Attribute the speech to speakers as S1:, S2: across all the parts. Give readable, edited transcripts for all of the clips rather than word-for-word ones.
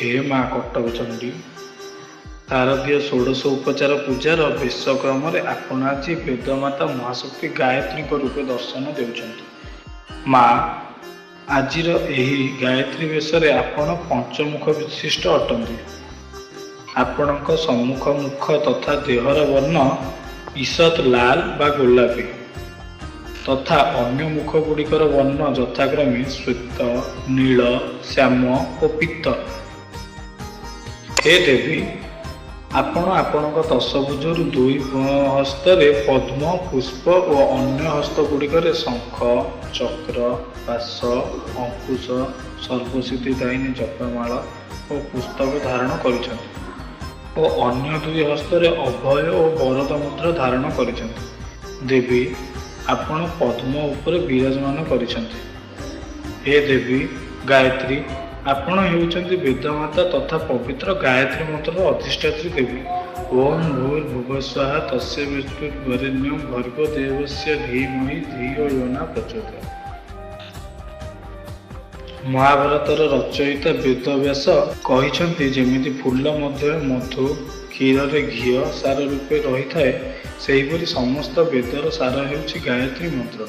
S1: हे माँ कटक चंडी शारदीय षोडश उपचार पूजार बेशक्रम आपण आज वेदमाता महाशक्ति गायत्री रूपे दर्शन देउछंती। माँ आजिर एही गायत्री वेशरे आपण पंचमुख विशिष्ट अटंती। आपणक सम्मुख मुख तथा देहर वर्ण ईषत लाल बा गोलापी तथा अन्य मुख गुड़िकर वर्ण यथाक्रमे श्वेत, नील, श्याम और पीत। हे देवी आपण आपणक दशभुजर दुई हस्तरे पद्म, पुष्प और अन्य हस्त गुड़िकर शंख, चक्र, पाश, अंकुश, सर्वसिद्धिदायिनी जपमाला और पुस्तक धारण करिसेंती और अन्य दुई हस्तरे अभय और वरद मुद्रा धारण करिसेंती। देवी आपण पद्म उपर विराजमान करिसेंती। हे देवी गायत्री आपण हेउचंती वेदमाता तथा पवित्र गायत्री मंत्र अधिष्ठात्री देवी। ओम भूर्भुवस्वः तस्य विष्णुर्वरेण्यं भर्गो देवस्य धीमहि धियो यो न प्रचोदयात्। महाभारतर रचयिता वेदव्यास कहिसंती जेमिति फूल मध्य मधु, क्षीर रे घी सार रूपे रही थाए सेहिपरि समस्त वेदर सार हेउछि गायत्री मंत्र।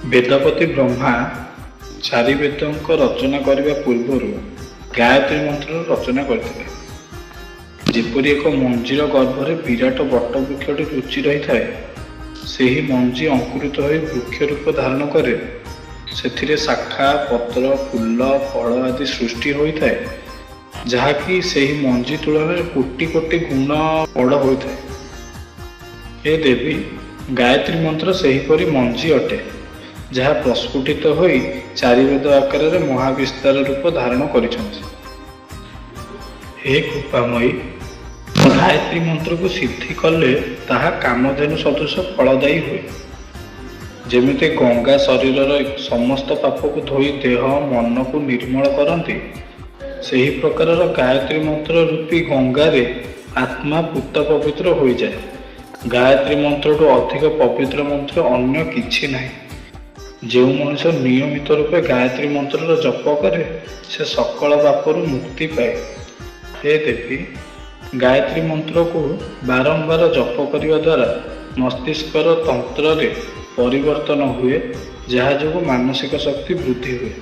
S1: वेदपति ब्रह्मा चारि वेदों रचना करने पूर्व गायत्री मंत्र रचना करते। जेपरि एक मंजीर गर्भरे विराट बट वृक्षटी लुचि रही थाए सेही मंजी अंकुरित हो वृक्ष रूप धारण करे। सेथिरे शाखा, पत्र, फूल, फल आदि सृष्टि होता है जहाँकि सेही मंजी तुलन कोटि कोटि गुण बड़ होता है। हे देवी गायत्री मंत्र सेहीपरि मंजी अटे जहाँ प्रस्फुटित हो चारि वेद आकार महाविस्तार रूप धारण करिसेंती। हे कृपामयी गायत्री मंत्र को सिद्धि कले ताहा कामधेनु सदृश फलदायी हुए। जेमिति गंगा शरीर समस्त पाप को धोई देह मन को निर्मल करती सही प्रकार गायत्री मंत्र रूपी गंगारे आत्मा पूत पवित्र हो जाए। गायत्री मंत्र तो अधिक पवित्र मंत्र अन्य किछि नहीं। जो मनुष्य नियमित रूपे गायत्री मंत्र जप करे से सकल पापरू मुक्ति पाए। हे देवी गायत्री मंत्र को बारंबार जप करने द्वारा मस्तिष्कर तंत्र रे परिवर्तन हुए जहाँ जो मानसिक शक्ति वृद्धि हुए।